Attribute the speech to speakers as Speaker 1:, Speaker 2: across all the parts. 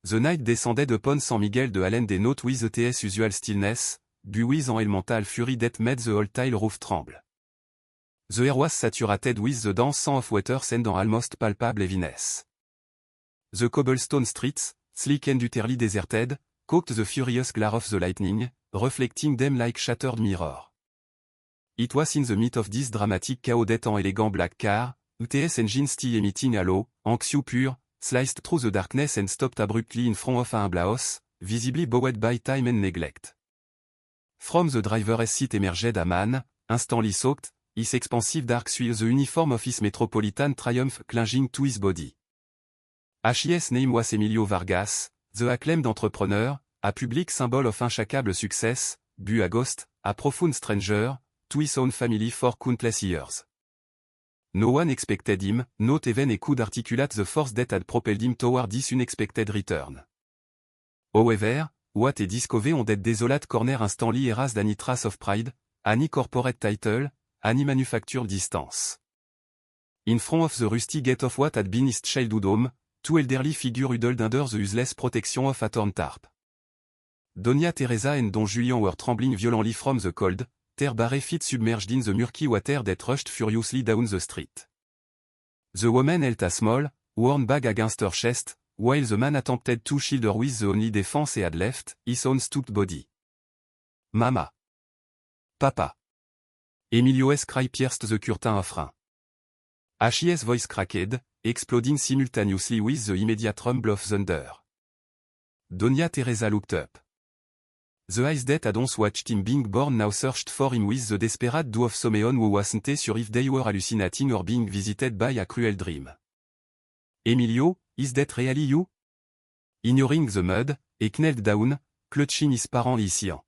Speaker 1: The night descended upon San Miguel de Allen des notes with the ts usual stillness, with an elemental fury that made the whole tile roof tremble. The air was saturated with the dense sound of water and an almost palpable heaviness. The cobblestone streets, sleek and utterly deserted, caught the furious glare of the lightning, reflecting them like shattered mirror. It was in the midst of this dramatic chaos that an elegant black car, UTS engine still emitting a low, anxious pure, sliced through the darkness and stopped abruptly in front of a humble house, visibly bowed by time and neglect. From the driver's seat emerged a man, instantly soaked, his expansive dark suit the uniform of his metropolitan triumph clinging to his body. His name was Emilio Vargas, the acclaimed entrepreneur, a public symbol of unshakable success, but a ghost, a profound stranger, to his own family for countless years. No one expected him, not even he could articulate the force that had propelled him toward this unexpected return. However, what he discovered on that desolate corner instantly erased any trace of pride, any corporate title, any manufactured distance. In front of the rusty gate of what had been his childhood home, two elderly figures huddled under the useless protection of a torn tarp. Doña Teresa and Don Julian were trembling violently from the cold, their bare feet submerged in the murky water that rushed furiously down the street. The woman held a small, worn bag against her chest, while the man attempted to shield her with the only defense he had left, his own stout body. Mama. Papa. Emilio's cry pierced the curtain of rain. His voice cracked, exploding simultaneously with the immediate rumble of thunder. Doña Teresa looked up. The eyes that had once watched him being born now searched for him with the desperate do of someone who wasn't sure if they were hallucinating or being visited by a cruel dream. Emilio, is that really you? Ignoring the mud, he knelt down, clutching his parent Lycian.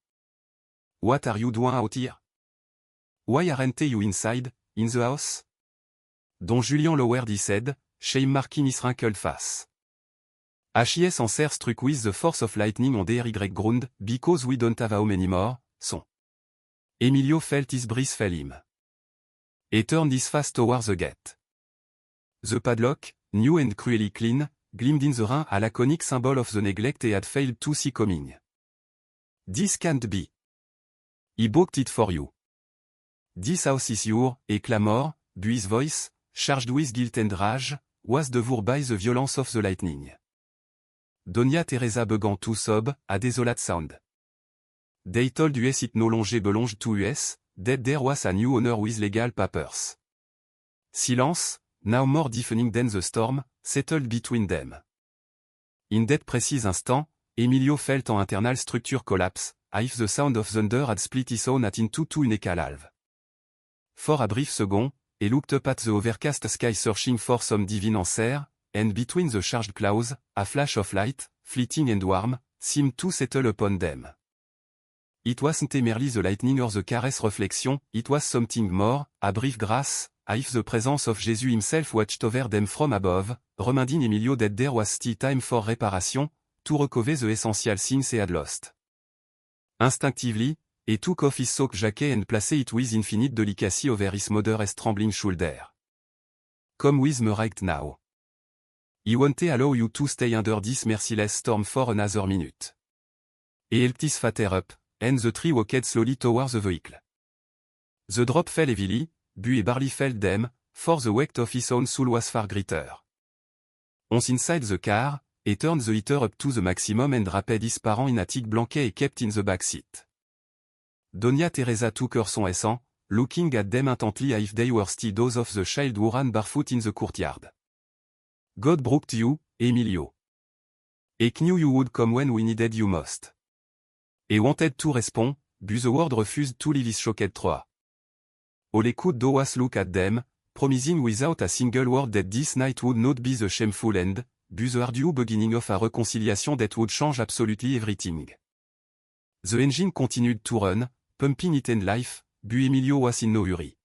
Speaker 1: What are you doing out here? Why aren't you inside, in the house? Don Julian lowered his head, shame marking his wrinkled face. His answer struck with the force of lightning on the ground, because we don't have home anymore, son. Emilio felt his breath fail him. He turned his face towards the gate. The padlock, new and cruelly clean, gleamed in the rain, a laconic symbol of the neglect he had failed to see coming. This can't be. He booked it for you. This house is yours, he clamored, but his voice, charged with guilt and rage, was devoured by the violence of the lightning. Doña Teresa began to sob, a desolate sound. They told us it no longer belonged to us, that there was a new owner with legal papers. Silence, now more deafening than the storm, settled between them. In that precise instant, Emilio felt an internal structure collapse, as if the sound of thunder had split his own heart into two unequal halves. For a brief second, he looked up at the overcast sky searching for some divine answer, and between the charged clouds, a flash of light, fleeting and warm, seemed to settle upon them. It wasn't merely the lightning or the caress reflection, it was something more, a brief grace, as if the presence of Jesus himself watched over them from above, reminding Emilio that there was still time for reparation, to recover the essential things he had lost. Instinctively, he took off his soaked jacket and placed it with infinite delicacy over his mother's trembling shoulder. Come with me right now. He won't allow you to stay under this merciless storm for another minute. He helped his father up, and the three walked slowly towards the vehicle. The drop fell heavily, but he barely felt them, for the weight of his own soul was far greater. Once inside the car, he turned the heater up to the maximum and wrapped his parent in a thick blanket he kept in the back seat. Doña Teresa took her son essence, looking at them intently as if they were still those of the child who ran barefoot in the courtyard. God brought you, Emilio. He knew you would come when we needed you most. He wanted to respond, but the word refused to leave his shocked throat. All he could do was look at them, promising without a single word that this night would not be the shameful end, but the arduous beginning of a reconciliation that would change absolutely everything. The engine continued to run, pumping it and life, but Emilio was in no hurry.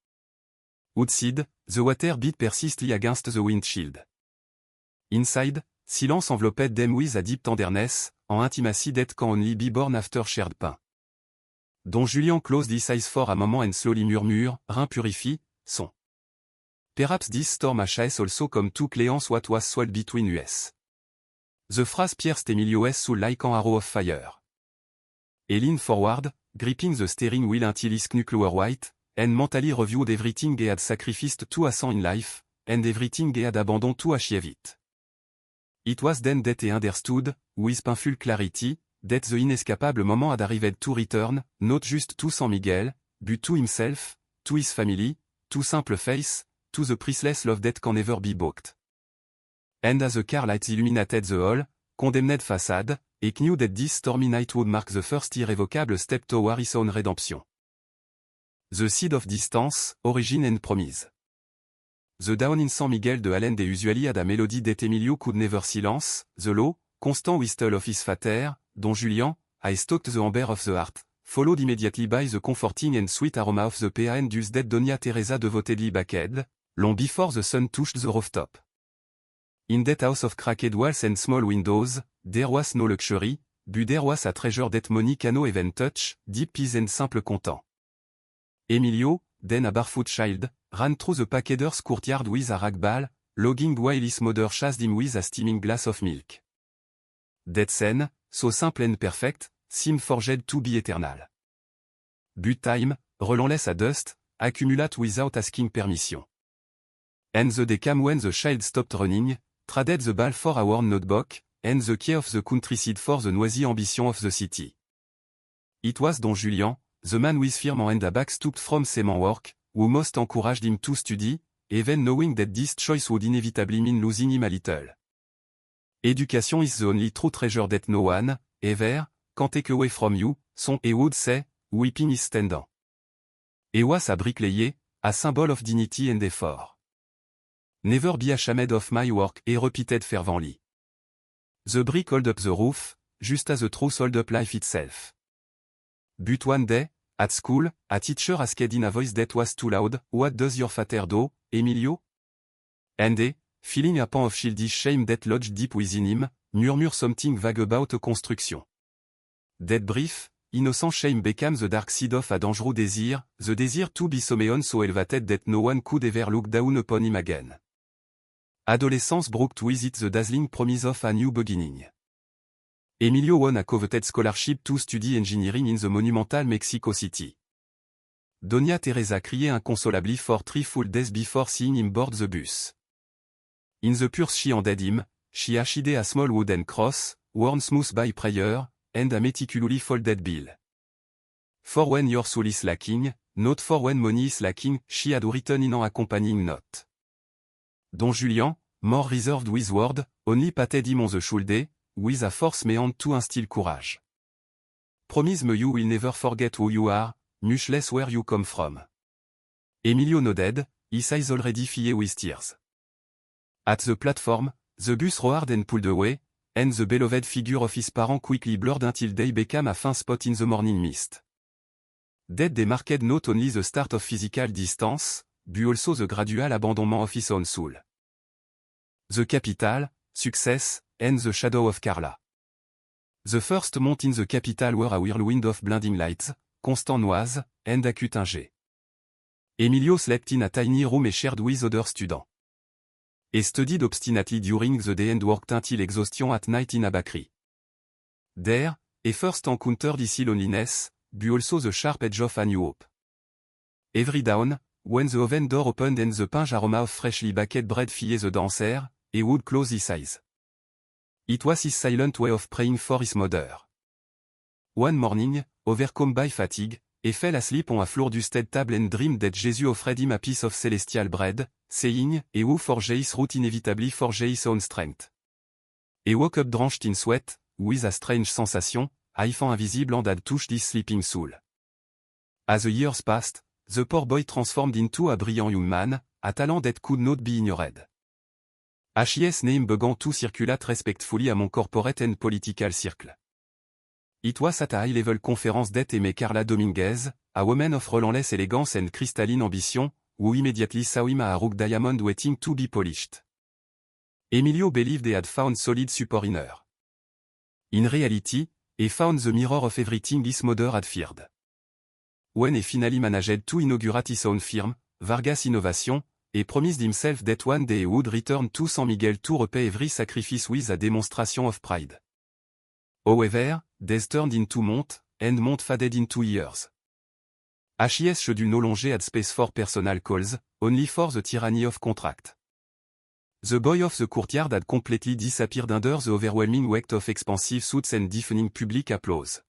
Speaker 1: Outside, the water beat persistently against the windshield. Inside, silence enveloped them with a deep tenderness, an intimacy that can only be born after shared pain. Don Julian closed his eyes for a moment and slowly murmured, Rein purifie, son. Perhaps this storm has also come to cleanse what was swelled between us. The phrase pierced Emilio S. soul like an arrow of fire. E lean forward, gripping the steering wheel until his knuckles were white, and mentally reviewed everything he had sacrificed to ascend in life, and everything he had abandoned to achieve it. It was then that he understood, with painful clarity, that the inescapable moment had arrived to return, not just to San Miguel, but to himself, to his family, to simple face, to the priceless love that can never be bought. And as the car lights illuminated the hall, condemned facade, he knew that this stormy night would mark the first irrevocable step toward his own redemption. The Seed of Distance, Origin and Promise. The Down in San Miguel de Allende usually had a melody that Emilio could never silence, the low, constant whistle of his father, Don Julian, I stalked the amber of the heart, followed immediately by the comforting and sweet aroma of the pea and dulce that Doña Teresa devotedly baked, long before the sun touched the rooftop. In that house of cracked walls and small windows, there was no luxury, but there was a treasure that money cannot even touch, deep peace and simple content. Emilio, then a barefoot child, ran through the packader's courtyard with a rag ball, logging while his mother chased him with a steaming glass of milk. That scene, so simple and perfect, seemed forged to be eternal. But time, relentless as dust, accumulate without asking permission. And the day came when the child stopped running, traded the ball for a worn notebook, and the key of the countryside for the noisy ambition of the city. It was Don Julian, the man with firm and a back stooped from seaman work, who most encouraged him to study, even knowing that this choice would inevitably mean losing him a little. Education is the only true treasure that no one, ever, can take away from you, he would say, weeping his standing. He was a bricklayer, a symbol of dignity and effort. Never be ashamed of my work, he repeated fervently. The brick hold up the roof, just as the truth hold up life itself. But one day, at school, a teacher asked in a voice that was too loud, what does your father do, Emilio? And he, feeling a pang of childish shame that lodged deep within him, murmured something vague about a construction. That brief, innocent shame became the dark seed of a dangerous desire, the desire to be someone so elevated that no one could ever look down upon him again. Adolescence brought with it the dazzling promise of a new beginning. Emilio won a coveted scholarship to study engineering in the monumental Mexico City. Doña Teresa cried inconsolably for 3 full days before seeing him board the bus. In the purse she handed him, she hid a small wooden cross, worn smooth by prayer, and a meticulously folded bill. For when your soul is lacking, not for when money is lacking, she had written in an accompanying note. Don Julian, more reserved with word, only patted him on the shoulder, with a force meant to instill courage. Promise me you will never forget who you are, much less where you come from. Emilio nodded, his eyes already filled with tears. At the platform, the bus roared and pulled away, and the beloved figure of his parents quickly blurred until they became a faint spot in the morning mist. That day marked not only the start of physical distance, but also the gradual abandonment of his own soul. The capital, success, and the shadow of Carla. The first months in the capital were a whirlwind of blinding lights, constant noise, and acute danger. Emilio slept in a tiny room he shared with other students. He studied obstinately during the day and worked until exhaustion at night in a bakery. There, he first encountered his loneliness, but also the sharp edge of a new hope. Every dawn, when the oven door opened and the pungent aroma of freshly baked bread filled the dancer, he would close his eyes. It was his silent way of praying for his mother. One morning, overcome by fatigue, he fell asleep on a floor-dusted table and dreamed that Jesus offered him a piece of celestial bread, saying, "He who forged his root inevitably forged his own strength." He woke up drenched in sweat, with a strange sensation, a hand invisible hand had touched his sleeping soul. As the years passed, the poor boy transformed into a brilliant young man, a talent that could not be ignored. His name began to circulate respectfully among corporate and political circles. It was at a high-level conference that he met Carla Dominguez, a woman of relentless elegance and crystalline ambition, who immediately saw him a rough diamond waiting to be polished. Emilio believed he had found solid support in her. In reality, he found the mirror of everything his mother had feared. When he finally managed to inaugurate his own firm, Vargas Innovation, he promised himself that one day he would return to San Miguel to repay every sacrifice with a demonstration of pride. However, days turned into months, and months faded into years. HIS should no longer had space for personal calls, only for the tyranny of contract. The boy of the courtyard had completely disappeared under the overwhelming weight of expensive suits and deafening public applause.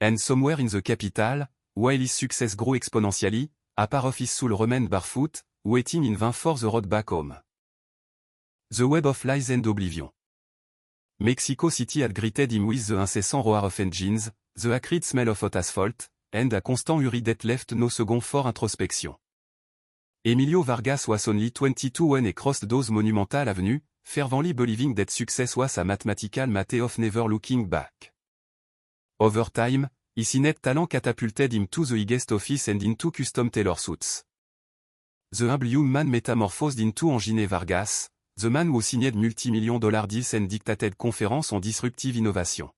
Speaker 1: And somewhere in the capital, while his success grew exponentially, a part of his soul remained barefoot, waiting in vain for the road back home. The web of lies and oblivion. Mexico City had greeted him with the incessant roar of engines, the acrid smell of hot asphalt, and a constant hurry that left no second for introspection. Emilio Vargas was only 22 when he crossed those monumental avenues, fervently believing that success was a mathematical matter of never looking back. Over time, his innate talent catapulted him to the highest office and into custom tailor suits. The humble young man metamorphosed into Engine Vargas, the man who signed multi-million-dollar deals and dictated conferences on disruptive innovation.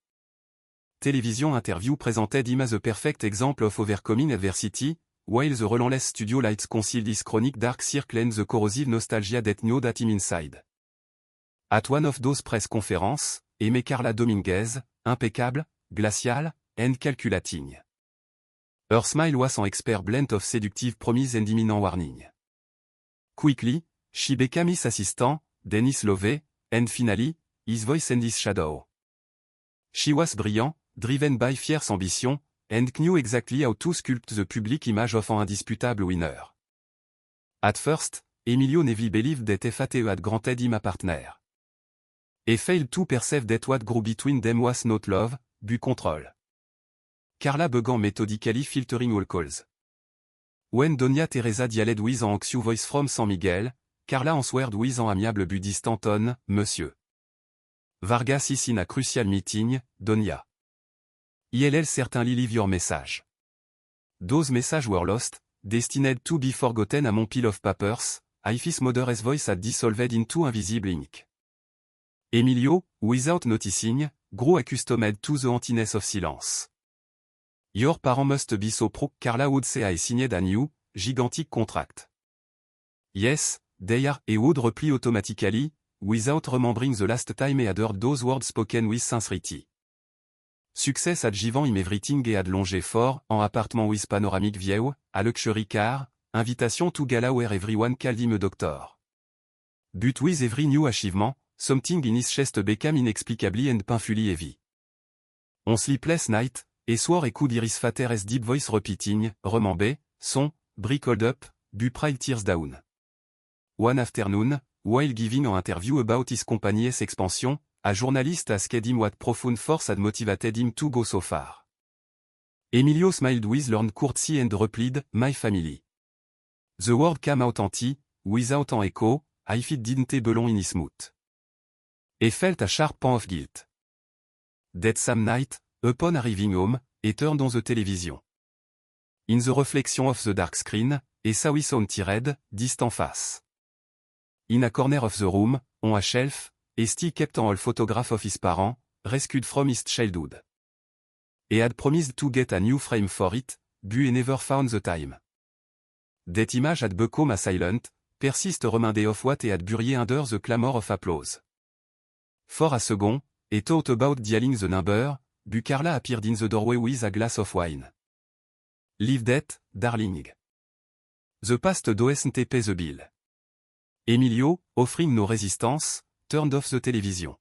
Speaker 1: Television interview presented him as a perfect example of overcoming adversity, while the relentless studio lights concealed his chronic dark circle and the corrosive nostalgia that gnawed at him inside. At one of those press conferences, he met Carla Dominguez, impeccable, glacial, and calculating. Her smile was an expert blend of seductive promise and imminent warning. Quickly, she became his assistant, Dennis Love, and finally, his voice and his shadow. She was brilliant, driven by fierce ambition, and knew exactly how to sculpt the public image of an indisputable winner. At first, Emilio never believed that FATE had granted him a partner. He failed to perceive that what grew between them was not love, but control. Carla began methodically filtering all calls. When Doña Teresa dialed with an anxious voice from San Miguel, Carla answered with an amiable but distant tone, Monsieur Vargas is in a crucial meeting, Doña. ILL certainly leave your message. Those messages were lost, destined to be forgotten among pile of papers, If's mother's voice had dissolved into invisible ink. Emilio, without noticing, grew accustomed to the emptiness of silence. Your parents must be so proud, Carla would say I signed a new, gigantic contract. Yes, they are, he would reply automatically, without remembering the last time he had heard those words spoken with sincerity. Success had given him everything he had longed for, an apartment with panoramic view, a luxury car, invitation to gala where everyone called him a doctor. But with every new achievement, something in his chest became inexplicably and painfully heavy. On sleepless night, he swore he could hear his father's deep voice repeating, remember, son, brick hold up, but pride tears down. One afternoon, while giving an interview about his company's expansion, a journalist asked him what profound force had motivated him to go so far. Emilio smiled with learned courtesy and replied, my family. The word came out empty, without an echo, if it didn't belong in his mouth. He felt a sharp pang of guilt. That same night, upon arriving home, he turned on the television. In the reflection of the dark screen, he saw his own tired, distant face. In a corner of the room, on a shelf, he still kept an old photograph of his parents, rescued from his childhood. He had promised to get a new frame for it, but he never found the time. That image had become a silent, persistent reminder of what he had buried under the clamor of applause. For a second, he thought about dialing the number, but Carla appeared in the doorway with a glass of wine. Leave that, darling. The past doesn't pay the bill. Emilio, offering no resistance, turned off the television.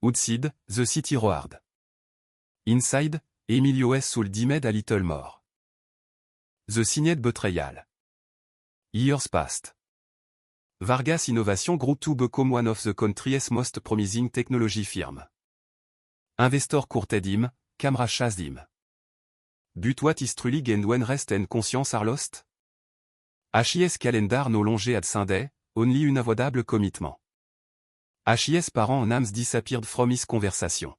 Speaker 1: Outside, the city roared. Inside, Emilio's soul dimmed a little more. The signed betrayal. Years passed. Vargas Innovation grew to become one of the country's most promising technology firms. Investor courted him, camera chased him. But what is truly gained when rest and conscience are lost? HIS calendar no longer had Sunday, only unavoidable commitment. HIS parents names disappeared from his conversation.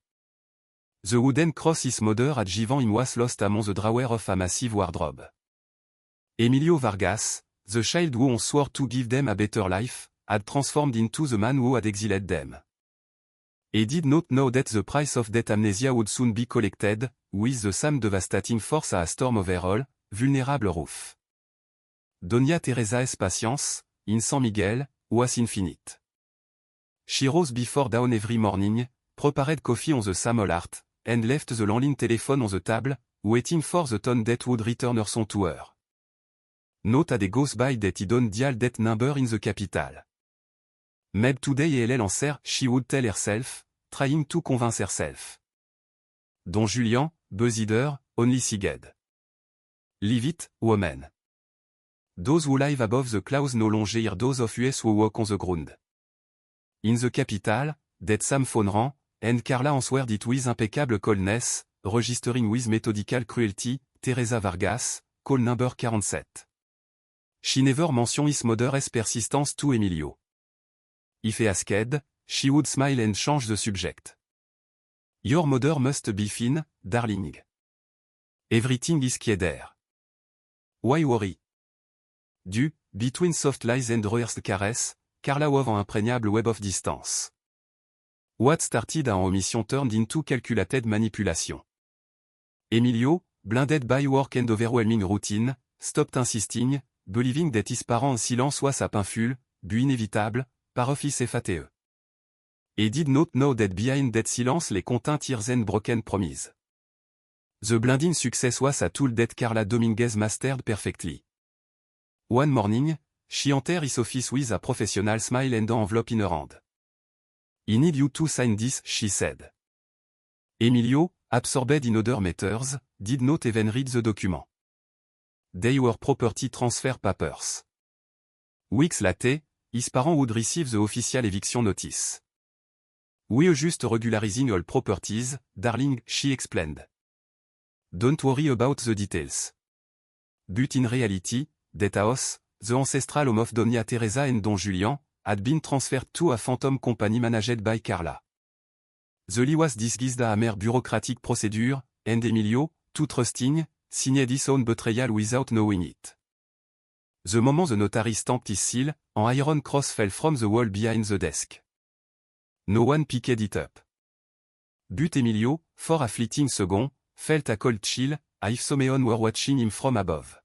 Speaker 1: The wooden cross his mother had given him was lost among the drawer of a massive wardrobe. Emilio Vargas, the child who swore to give them a better life, had transformed into the man who had exiled them. He did not know that the price of that amnesia would soon be collected, with the same devastating force a storm over all, vulnerable roof. Doña Teresa es patience, in San Miguel, was infinite. She rose before dawn every morning, prepared coffee on the Samol art, and left the landline telephone on the table, waiting for the ton that would return her son to her. Note a day goes by that I don't dial that number in the capital. Maybe today elle answer, she would tell herself, trying to convince herself. Don Julian, Buzzider, only sighed. Leave it, woman. Those who live above the clouds no longer hear those of us who walk on the ground. In the capital, that Sam phone rang, and Carla answered it with impeccable coldness, registering with methodical cruelty, Teresa Vargas, call number 47. She never mentioned his mother's persistence to Emilio. If he asked, she would smile and change the subject. Your mother must be fine, darling. Everything is there. Why worry? Between soft lies and rehearsed caress, Carla wove an impregnable web of distance. What started an omission turned into calculated manipulation. Emilio, blinded by work and overwhelming routine, stopped insisting, believing that his parents' silence was a painful, but inévitable, par office FATE. He did not know that behind that silence lay contained tears and broken promise. The blinding success was a tool that Carla Dominguez mastered perfectly. One morning, she entered his office with a professional smile and an envelope in her hand. I need you to sign this, she said. Emilio, absorbed in other matters, did not even read the document. They were property transfer papers. Weeks later, his parents would receive the official eviction notice. We're just regularizing all properties, darling, she explained. Don't worry about the details. But in reality, that house, the ancestral home of Doña Teresa and Don Julian, had been transferred to a phantom company managed by Carla. The lie was disguised a mere bureaucratic procedure, and Emilio, too trusting, signed his own betrayal without knowing it. The moment the notary stamped his seal, an iron cross fell from the wall behind the desk. No one picked it up. But Emilio, for a fleeting second, felt a cold chill, as if someone were watching him from above.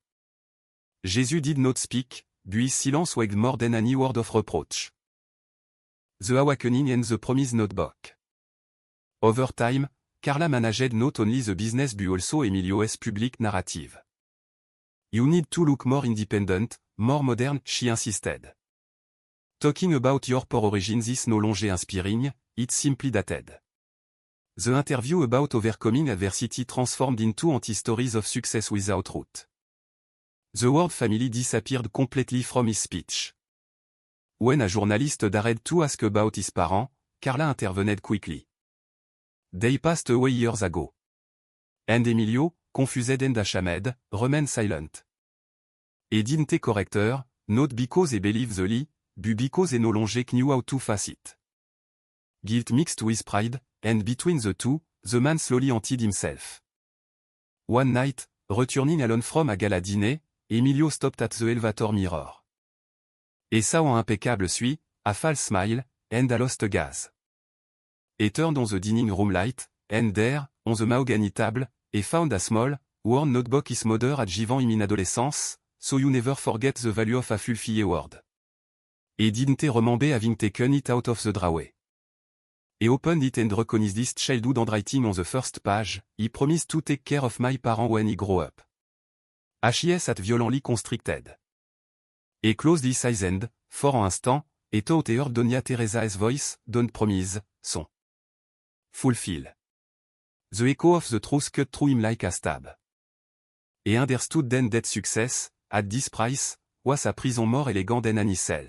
Speaker 1: Jesus did not speak, but his silence weighed more than any word of reproach. The awakening and the promise notebook. Over time, Carla managed not only the business but also Emilio's public narrative. You need to look more independent, more modern, she insisted. Talking about your poor origins is no longer inspiring, it's simply dated. The interview about overcoming adversity transformed into anti-stories of success without root. The word family disappeared completely from his speech. When a journalist dared to ask about his parents, Carla intervened quickly. They passed away years ago. And Emilio, confused and ashamed, remained silent. He didn't correct her, not because he believed the lie, but because he no longer knew how to face it. Guilt mixed with pride, and between the two, the man slowly emptied himself. One night, returning alone from a gala dinner, Emilio stopped at the elevator mirror. He saw an impeccable suite, a false smile, and a lost gaze. He turned on the dining room light, and there, on the mahogany table, he found a small, worn notebook his mother had given him in adolescence, so you never forget the value of a fulfilled word. He didn't remember having taken it out of the drawer. He opened it and recognized his childhood handwriting on the first page, he promised to take care of my parents when he grew up. H.I.S. had violently constricted. He closed his eyes and, for an instant, he thought he heard Doña Teresa's voice, don't promise, son. Fulfill. The echo of the truth cut through him like a stab. He understood then that success, at this price, was a prison more elegant than any cell.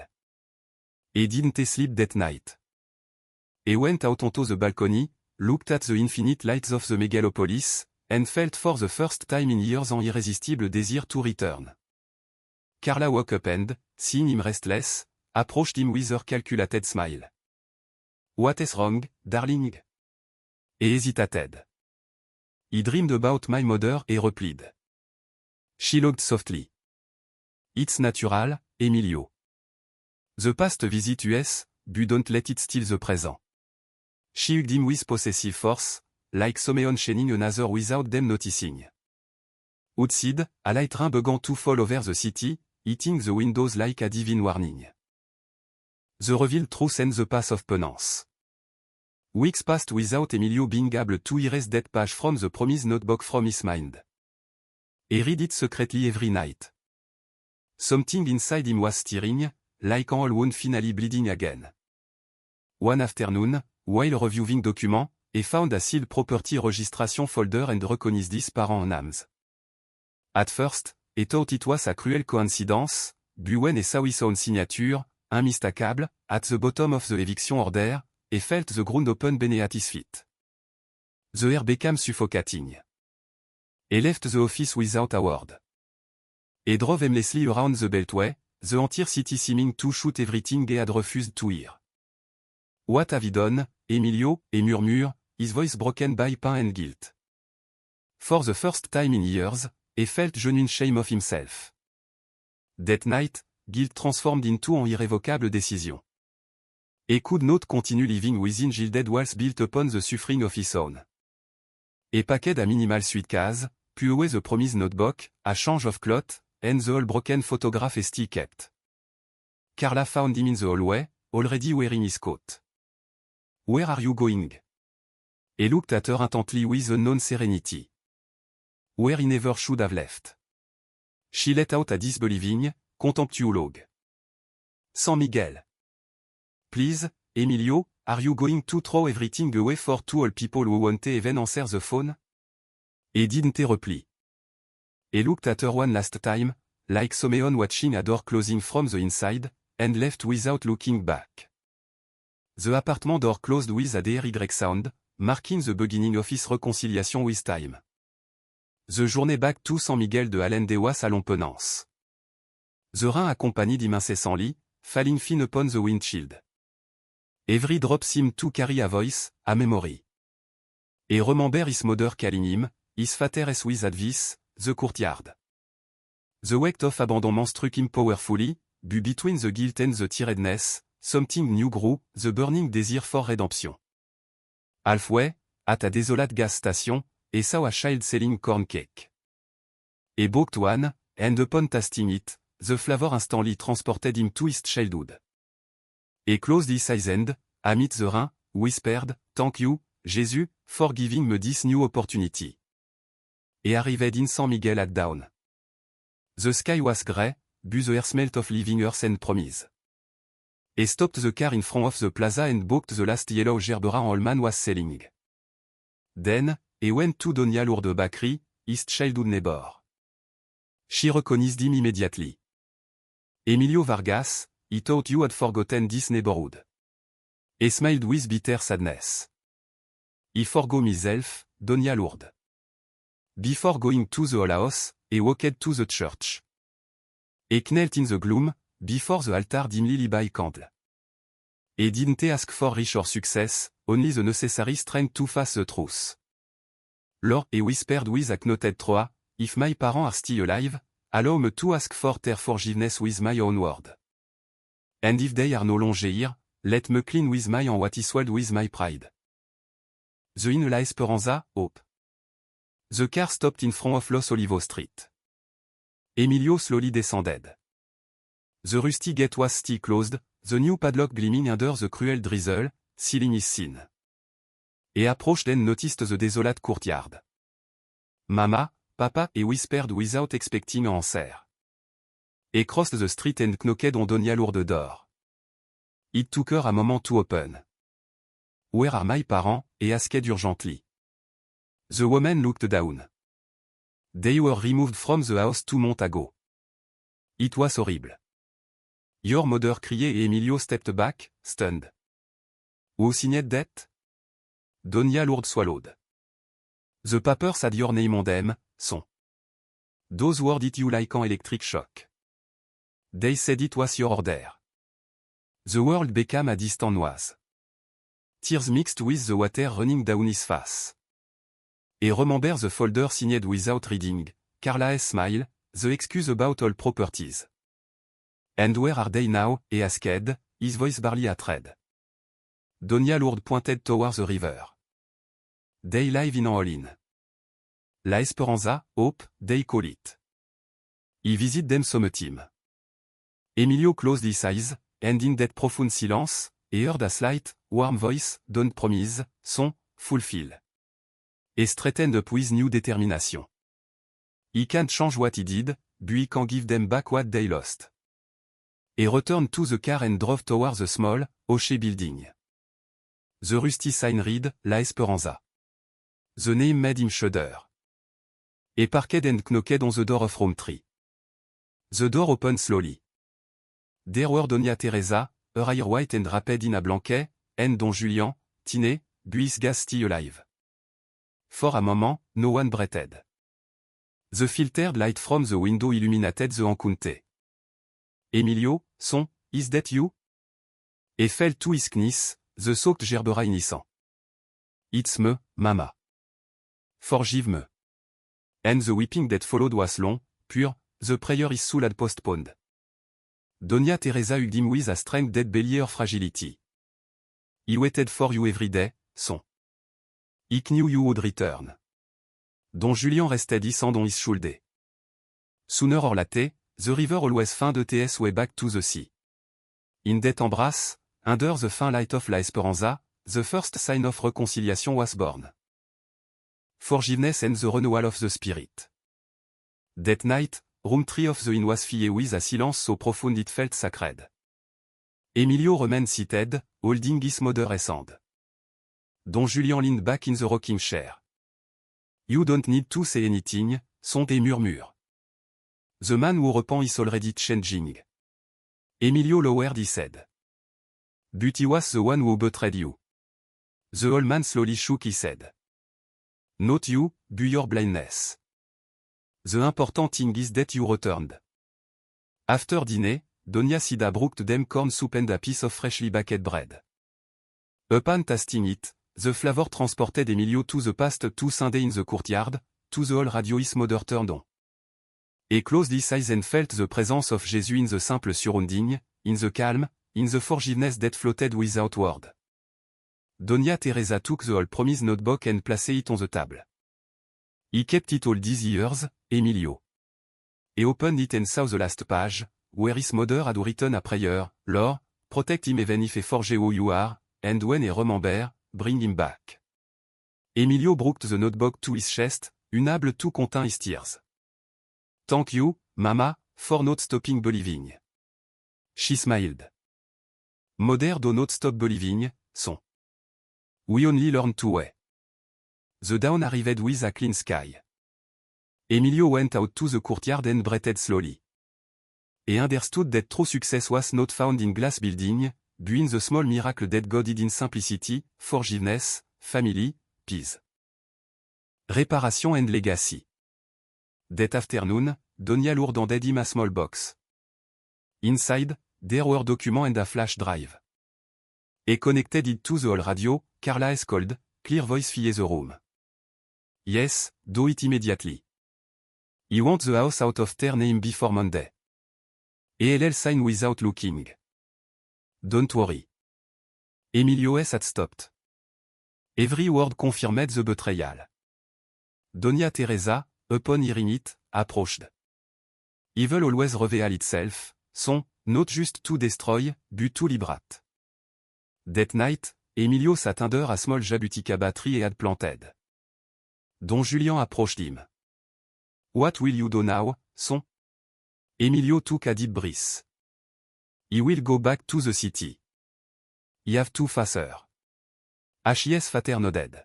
Speaker 1: He didn't sleep that night. He went out onto the balcony, looked at the infinite lights of the megalopolis, and felt for the first time in years an irresistible desire to return. Carla woke up and, seeing him restless, approached him with her calculated smile. What is wrong, darling? He hesitated. He dreamed about my mother, he replied. She laughed softly. It's natural, Emilio. The past visit us, but don't let it steal the present. She hugged him with possessive force, like someone shining another without them noticing. Outside, a light rain began to fall over the city, hitting the windows like a divine warning. The revealed truth and the path of penance. Weeks passed without Emilio being able to erase that page from the promised notebook from his mind. He read it secretly every night. Something inside him was stirring, like an old wound finally bleeding again. One afternoon, while reviewing documents, he found a sealed property registration folder and recognized his parents' names. At first, he thought it was a cruel coincidence, but when he saw his own signature, unmistakable, at the bottom of the eviction order, he felt the ground open beneath his feet. The air became suffocating. He left the office without a word. He drove aimlessly around the Beltway, the entire city seeming to shout everything he had refused to hear. What have you done, Emilio? He murmured, his voice broken by pain and guilt. For the first time in years, he felt genuine shame of himself. That night, guilt transformed into an irrevocable decision. He could not continue living within gilded walls built upon the suffering of his own. He packed a minimal suitcase, put away the promised notebook, a change of clothes, and the old broken photograph he still kept. Carla found him in the hallway, already wearing his coat. Where are you going? He looked at her intently with unknown serenity. Where he never should have left. She let out a disbelieving, contemptuous look. San Miguel. Please, Emilio, are you going to throw everything away for two old people who won't even answer the phone? He didn't reply. He looked at her one last time, like someone watching a door closing from the inside, and left without looking back. The apartment door closed with a DRY sound, marking the beginning of his reconciliation with time. The journey back to San Miguel de Allende was a long penance. The rain accompanied him incessantly, falling thin upon the windshield. Every drop seemed to carry a voice, a memory. He remembered his mother calling him, his father as with advice, the courtyard. The weight of abandonment struck him powerfully, but between the guilt and the tiredness, something new grew, the burning desire for redemption. Halfway, at a desolate gas station, he saw a child selling corn cake. He bought one, and upon tasting it, the flavor instantly transported him to his childhood. He closed his eyes and, amid the rain, whispered, "Thank you, Jesus, for giving me this new opportunity." He arrived in San Miguel at dawn. The sky was grey, but the air smelled of living earth and promise. He stopped the car in front of the plaza and bought the last yellow gerbera an old man was selling. Then, he went to Doña Lourdes Bakery, his childhood neighbor. She recognized him immediately. Emilio Vargas, he thought you had forgotten this neighborhood. He smiled with bitter sadness. He forgot himself, Doña Lourdes. Before going to the old house, he walked to the church. He knelt in the gloom, before the altar dimly lit by candle. He didn't ask for rich or success, only the necessary strength to face the truth. Lord, he whispered with a knotted throat, if my parents are still alive, allow me to ask for their forgiveness with my own word. And if they are no longer here, let me clean with my own what is swelled with my pride. The Inn La Esperanza, Hope. The car stopped in front of Los Olivos Street. Emilio slowly descended. The rusty gate was still closed, the new padlock gleaming under the cruel drizzle, sealing his sin. He approached and noticed the desolate courtyard. Mama, Papa, he whispered without expecting an answer. He crossed the street and knocked on Doña Lourdes' door. It took her a moment to open. Where are my parents? He asked urgently. The woman looked down. They were removed from the house 2 months ago. It was horrible. Your mother cried et Emilio stepped back, stunned. Who signed that? Doña Lourdes swallowed. The papers had your name on them, son. Those words hit you like an electric shock. They said it was your order. The world became a distant noise. Tears mixed with the water running down his face. He remembered the folder signed without reading, Carla's smile, the excuse about all properties. And where are they now? He asked, his voice barely a thread. Doña Lourdes pointed towards the river. They live in an inn. La Esperanza, Hope, they call it. He visited them sometimes. Emilio closed his eyes, and in that profound silence, he heard a slight, warm voice, don't promise, son, fulfill. Et straightened up with new determination. He can't change what he did, but he can give them back what they lost. He returned to the car and drove towards the small, Oche building. The rusty sign read, La Esperanza. The name made him shudder. He parked and knocked on the door of room 3. The door opened slowly. There were Doña Teresa, her hair white and wrapped in a blanket, and Don Julian, tiny, but his gas still alive. For a moment, no one breathed. The filtered light from the window illuminated the encounter. Emilio, son, is that you? He fell to his knees, the soaked gerbera innocent. It's me, mama. Forgive me. And the weeping that followed was long, pure, the prayer his soul had postponed. Doña Teresa hugged him with a strength that belied her fragility. He waited for you every day, son. He knew you would return. Don Julian rested his hand on his shoulder. Sooner or later, the river always found its way back to the sea. In that embrace, under the faint light of La Esperanza, the first sign of reconciliation was born. Forgiveness and the renewal of the spirit. That night, room 3 of the inn was filled with a silence so profound it felt sacred. Emilio remained seated, holding his mother's hand. Don Julian leaned back in the rocking chair. You don't need to say anything, sont des murmures. The man who repent is already changing. Emilio lowered his head. But he was the one who betrayed you. The old man slowly shook his head. Not you, but your blindness. The important thing is that you returned. After dinner, Doña Sida brooked them corn soup and a piece of freshly baked bread. Upon tasting it, the flavor transported Emilio to the past to Sunday in the courtyard, to the old radio his mother turned on. He closed his eyes and felt the presence of Jesus in the simple surrounding, in the calm, in the forgiveness that floated without word. Doña Teresa took the old promise notebook and placed it on the table. He kept it all these years, Emilio. He opened it and saw the last page, where his mother had written a prayer, Lord, protect him even if he forget who you are, and when he remember, bring him back. Emilio brought the notebook to his chest, unable to contain his tears. Thank you, Mama, for not stopping believing. She smiled. Mother do not stop believing, son. We only learn to way. The dawn arrived with a clean sky. Emilio went out to the courtyard and breathed slowly. He understood that true success was not found in glass building, but in the small miracle that God did in simplicity, forgiveness, family, peace. Reparation and legacy. That afternoon, Doña Lourdes handed him a small box. Inside, there were documents and a flash drive. He connected it to the old radio, Carla's cold, clear voice filled the room. Yes, do it immediately. He wants the house out of their name before Monday. ELL signed without looking. Don't worry. Emilio S. had stopped. Every word confirmed the betrayal. Doña Teresa, upon hearing it, approached. Evil always reveals itself, son, not just to destroy, but to liberate. That night, Emilio sat under a small jabutica tree he had planted. Don Julian approached him. What will you do now, son? Emilio took a deep breath. He will go back to the city. He have to facer. His father nodded.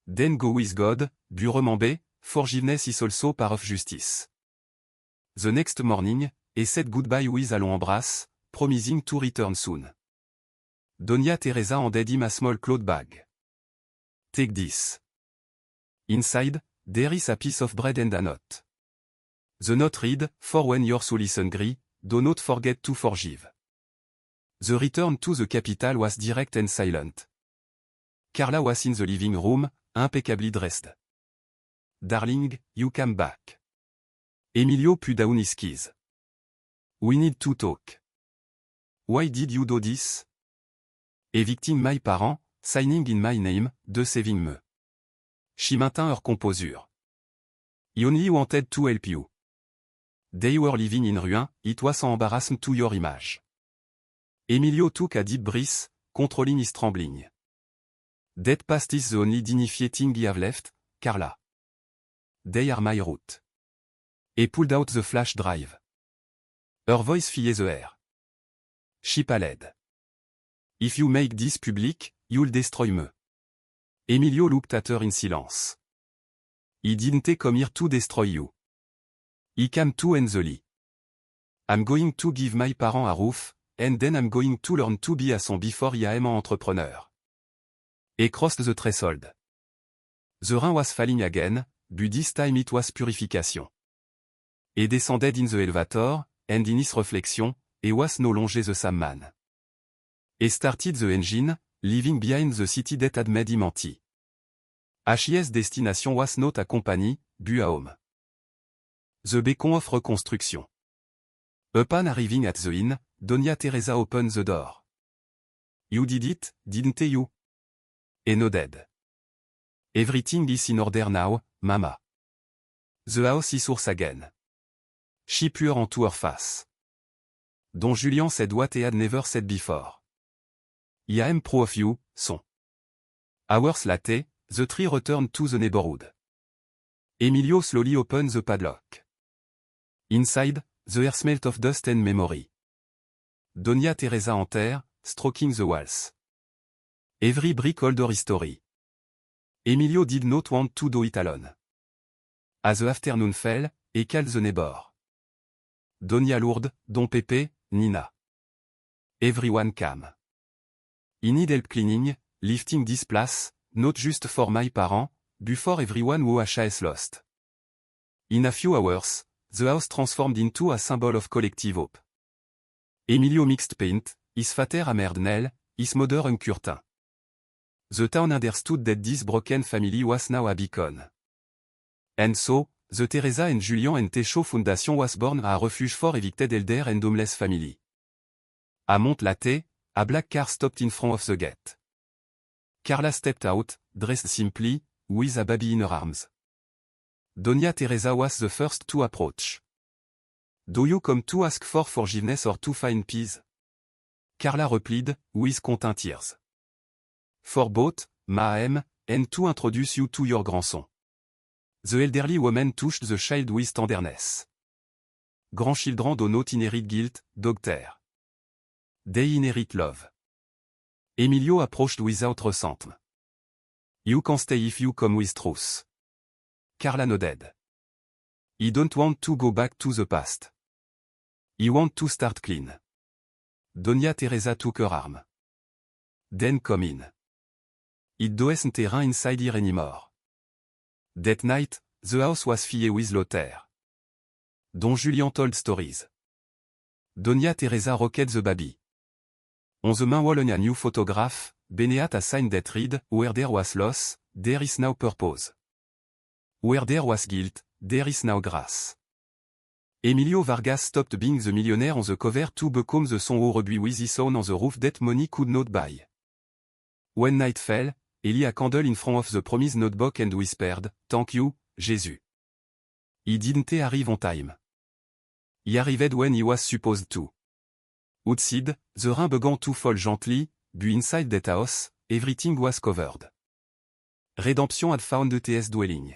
Speaker 1: Then go with God, but remember, forgiveness is also part of justice. The next morning, he said goodbye with a long embrace, promising to return soon. Doña Teresa handed him a small cloth bag. Take this. Inside, there is a piece of bread and a note. The note read, For when your soul is hungry, do not forget to forgive. The return to the capital was direct and silent. Carla was in the living room, impeccably dressed. Darling, you come back. Emilio put down his keys. We need to talk. Why did you do this? Evicting my parents, signing in my name, deceiving me. She maintint her composure. He only wanted to help you. They were living in ruin, it was an embarrassment to your image. Emilio took a deep breath, controlling his trembling. That past is the only dignified thing I have left, Carla. They are my route. He pulled out the flash drive. Her voice filled the air. She paled. If you make this public, you'll destroy me. Emilio looked at her in silence. He didn't come here to destroy you. He came to end the lie. I'm going to give my parents a roof, and then I'm going to learn to be a son before I am an entrepreneur. He crossed the threshold. The rain was falling again, but this time it was purification. He descended in the elevator, and in his reflection, he was no longer the same man. He started the engine, leaving behind the city that had made him empty. His destination was not a company, but a home. The beacon of reconstruction. Upon arriving at the inn, Doña Teresa opened the door. You did it, didn't you? He nodded. Everything is in order now, Mama. The house is yours again. She peered onto her face. Don Julian said what he had never said before. I am proud of you, son. Hours later, the three returned to the neighborhood. Emilio slowly opened the padlock. Inside, the air smelled of dust and memory. Doña Teresa entered, stroking the walls. Every brick told her history. Emilio did not want to do it alone. As the afternoon fell, he called the neighbor. Doña Lourdes, Don Pepe, Nina. Everyone came. I need help cleaning, lifting this place, not just for my parents, but for everyone who has lost. In a few hours, the house transformed into a symbol of collective hope. Emilio mixed paint, his father hammered nail, his mother hung curtain. The town understood that this broken family was now a beacon. And so, the Teresa and Julian and Techo Foundation was born a refuge for evicted elder and homeless family. A month later, a black car stopped in front of the gate. Carla stepped out, dressed simply, with a baby in her arms. Doña Teresa was the first to approach. Do you come to ask for forgiveness or to find peace? Carla replied, with content tears. For both, ma'am, and to introduce you to your grandson. The elderly woman touched the child with tenderness. Grandchildren do not inherit guilt, doctor. They inherit love. Emilio approached without resentment. You can stay if you come with truth. Carla nodded. I don't want to go back to the past. I want to start clean. Doña Teresa took her arm. Then come in. It doesn't rain inside here anymore. That night, the house was filled with laughter. Don Julian told stories. Doña Teresa rocked the baby. On the main wall a new photograph, beneath a sign that read, where there was loss, there is now purpose. Where there was guilt, there is now grace. Emilio Vargas stopped being the millionaire on the cover to become the son who rebuilt with his own on the roof that money could not buy. When night fell, he lit a candle in front of the promised notebook and whispered, Thank you, Jesus. He didn't arrive on time. He arrived when he was supposed to. Outside, the rain began to fall gently, but inside that house, everything was covered. Redemption had found the TS dwelling.